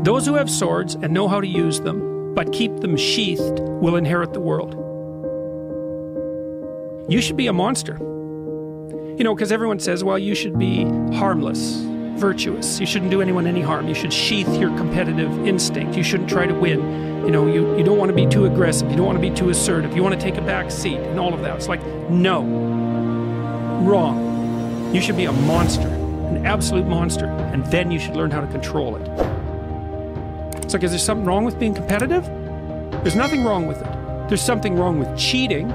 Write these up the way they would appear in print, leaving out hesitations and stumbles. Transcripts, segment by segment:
Those who have swords and know how to use them, but keep them sheathed, will inherit the world. You should be a monster. You know, because everyone says, well, you should be harmless, virtuous. You shouldn't do anyone any harm. You should sheath your competitive instinct. You shouldn't try to win. You know, you don't want to be too aggressive. You don't want to be too assertive. You want to take a back seat and all of that. It's like, no. Wrong. You should be a monster, an absolute monster, and then you should learn how to control it. It's like, is there something wrong with being competitive? There's nothing wrong with it. There's something wrong with cheating.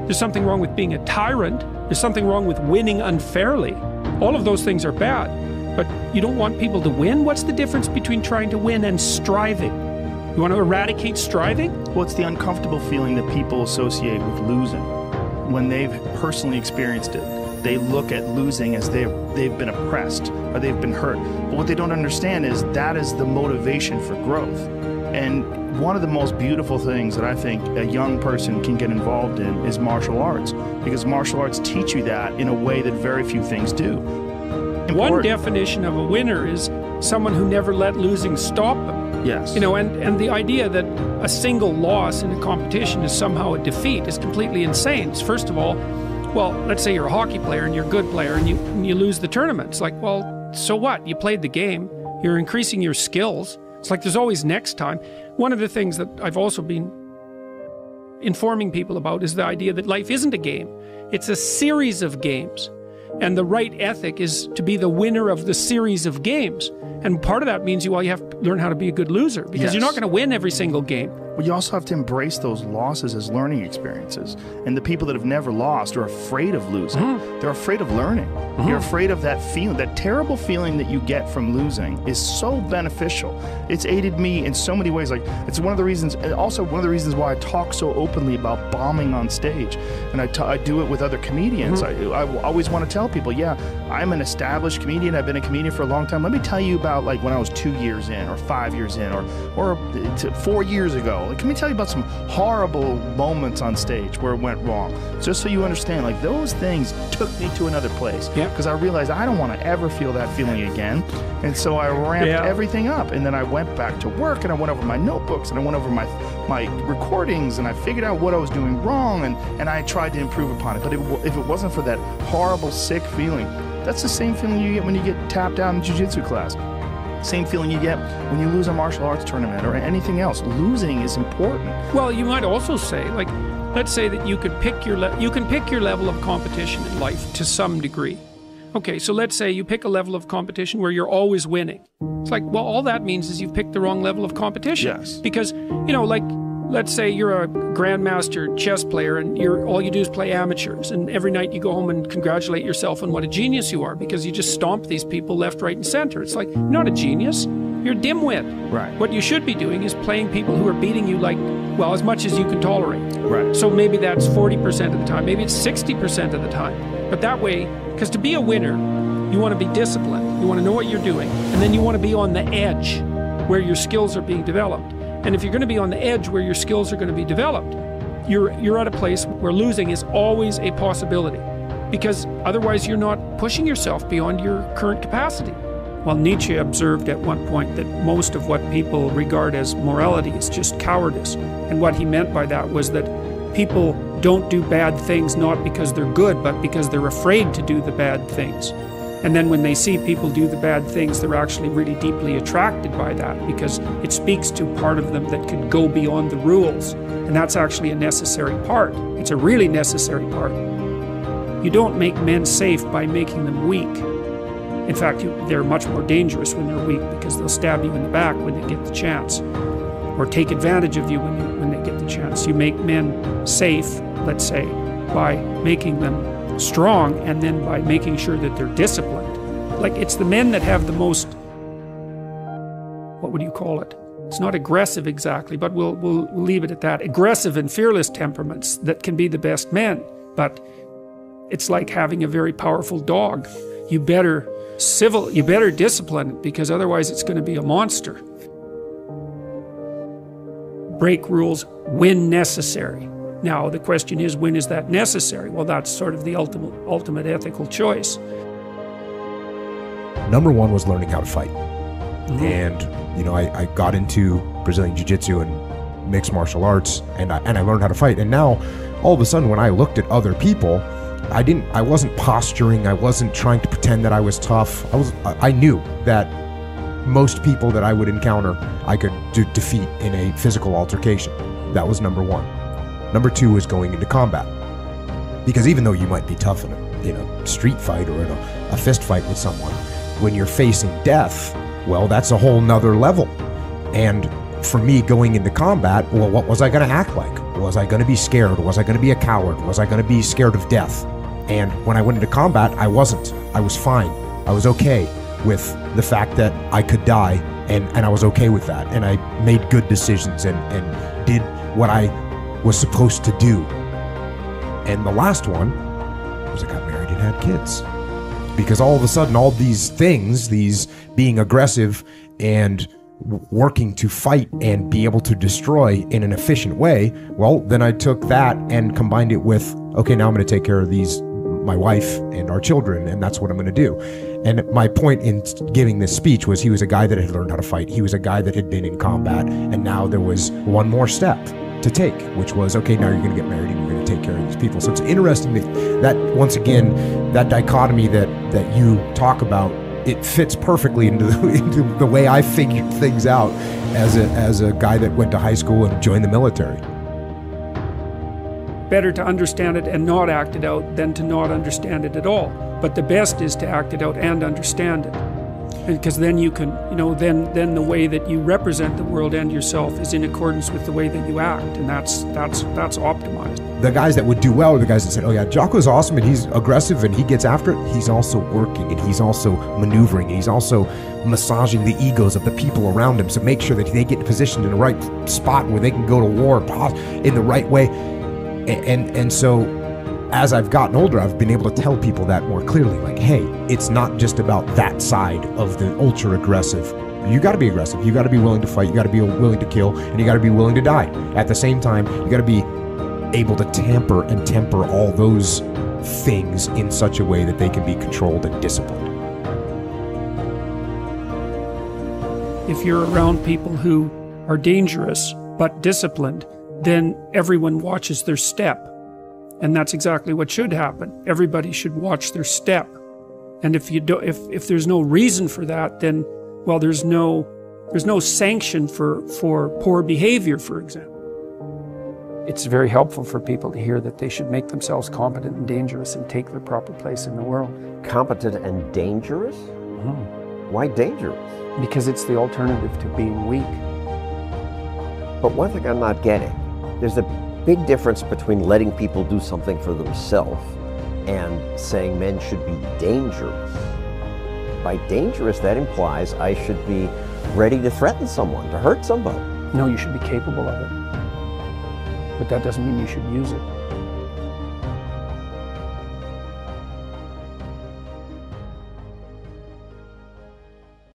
There's something wrong with being a tyrant. There's something wrong with winning unfairly. All of those things are bad. But you don't want people to win? What's the difference between trying to win and striving? You want to eradicate striving? Well, it's the uncomfortable feeling that people associate with losing. When they've personally experienced it, they look at losing as they've been oppressed or they've been hurt. But what they don't understand is that is the motivation for growth. And one of the most beautiful things that I think a young person can get involved in is martial arts, because martial arts teach you that in a way that very few things do. One definition of a winner is someone who never let losing stop them. Yes. You know, and the idea that a single loss in a competition is somehow a defeat is completely insane. First of all, well, let's say you're a hockey player and you're a good player and you lose the tournament. It's like, well, so what? You played the game. You're increasing your skills. It's like there's always next time. One of the things that I've also been informing people about is the idea that life isn't a game. It's a series of games. And the right ethic is to be the winner of the series of games. And part of that means you have to learn how to be a good loser, because you're not going to win every single game. But you also have to embrace those losses as learning experiences. And the people that have never lost are afraid of losing. They're afraid of learning. You're afraid of that feeling. That terrible feeling that you get from losing is so beneficial. It's aided me in so many ways. Like, it's one of the reasons, and also one of the reasons why I talk so openly about bombing on stage. And I do it with other comedians. I always want to tell people, yeah, I'm an established comedian. I've been a comedian for a long time. Let me tell you about, like, when I was 2 years in, or 5 years in, or 4 years ago. Like, let me tell you about some horrible moments on stage where it went wrong. Just so you understand, like, those things took me to another place. Because I realized I don't want to ever feel that feeling again. And so I ramped everything up. And then I went back to work, and I went over my notebooks, and I went over my recordings, and I figured out what I was doing wrong, and I tried to improve upon it. But if it wasn't for that horrible, sick feeling, that's the same feeling you get when you get tapped out in jiu-jitsu class. Same feeling you get when you lose a martial arts tournament or anything else. Losing is important. Well, you might also say, like, let's say that you could pick your level of competition in life to some degree. Okay, so let's say you pick a level of competition where you're always winning. It's like, well, all that means is you've picked the wrong level of competition. Yes. Because, you know, like, let's say you're a grandmaster chess player and all you do is play amateurs, and every night you go home and congratulate yourself on what a genius you are because you just stomp these people left, right, and center. It's like, you're not a genius, you're a dimwit. Right. What you should be doing is playing people who are beating you, like, well, as much as you can tolerate. Right. So maybe that's 40% of the time, maybe it's 60% of the time. But that way, because to be a winner, you want to be disciplined, you want to know what you're doing, and then you want to be on the edge where your skills are being developed. And if you're going to be on the edge where your skills are going to be developed, you're at a place where losing is always a possibility, because otherwise you're not pushing yourself beyond your current capacity. Well, Nietzsche observed at one point that most of what people regard as morality is just cowardice. And what he meant by that was that people don't do bad things not because they're good, but because they're afraid to do the bad things. And then when they see people do the bad things, they're actually really deeply attracted by that, because it speaks to part of them that could go beyond the rules. And that's actually a necessary part. It's a really necessary part. You don't make men safe by making them weak. In fact, they're much more dangerous when they're weak, because they'll stab you in the back when they get the chance, or take advantage of you when they get the chance. You make men safe, let's say, by making them strong, and then by making sure that they're disciplined. Like, it's the men that have the most, what would you call it? It's not aggressive exactly, but we'll leave it at that. Aggressive and fearless temperaments that can be the best men. But it's like having a very powerful dog. You better discipline it, because otherwise it's going to be a monster. Break rules when necessary. Now, the question is, when is that necessary? Well, that's sort of the ultimate ethical choice. Number one was learning how to fight. And, you know, I got into Brazilian Jiu-Jitsu and mixed martial arts, and I learned how to fight. And now, all of a sudden, when I looked at other people, I wasn't posturing. I wasn't trying to pretend that I was tough. I knew that most people that I would encounter, I could defeat in a physical altercation. That was number one. Number two was going into combat. Because even though you might be tough in a street fight or in a fist fight with someone, when you're facing death, well, that's a whole nother level. And for me, going into combat, well, what was I going to act like? Was I going to be scared? Was I going to be a coward? Was I going to be scared of death? And when I went into combat, I wasn't. I was fine. I was okay with the fact that I could die, and I was okay with that. And I made good decisions and did what I was supposed to do. And the last one was I got married and had kids. Because all of a sudden, all these things, these being aggressive and working to fight and be able to destroy in an efficient way, well, then I took that and combined it with, okay, now I'm going to take care of my wife and our children, and that's what I'm going to do. And my point in giving this speech was he was a guy that had learned how to fight. He was a guy that had been in combat, and now there was one more step to take, which was, okay, now you're going to get married and you're going to take care of these people. So it's interesting that once again, that dichotomy that you talk about, it fits perfectly into the way I figured things out as a guy that went to high school and joined the military. Better to understand it and not act it out than to not understand it at all. But the best is to act it out and understand it. Because then you can, then the way that you represent the world and yourself is in accordance with the way that you act, and that's optimized. The guys that would do well are the guys that said, oh yeah, Jocko's awesome and he's aggressive and he gets after it. He's also working and he's also maneuvering and he's also massaging the egos of the people around him, so make sure that they get positioned in the right spot where they can go to war in the right way. And so as I've gotten older, I've been able to tell people that more clearly, like, hey, it's not just about that side of the ultra aggressive. You got to be aggressive. You got to be willing to fight. You got to be willing to kill, and you got to be willing to die. At the same time, you got to be able to temper all those things in such a way that they can be controlled and disciplined. If you're around people who are dangerous but disciplined, then everyone watches their step. And that's exactly what should happen. Everybody should watch their step. And if there's no reason for that, then, well, there's no sanction for poor behavior, for example. It's very helpful for people to hear that they should make themselves competent and dangerous and take their proper place in the world. Competent and dangerous? Mm-hmm. Why dangerous? Because it's the alternative to being weak. But one thing I'm not getting, there's a big difference between letting people do something for themselves and saying men should be dangerous. By dangerous, that implies I should be ready to threaten someone, to hurt somebody. No, you should be capable of it. But that doesn't mean you should use it.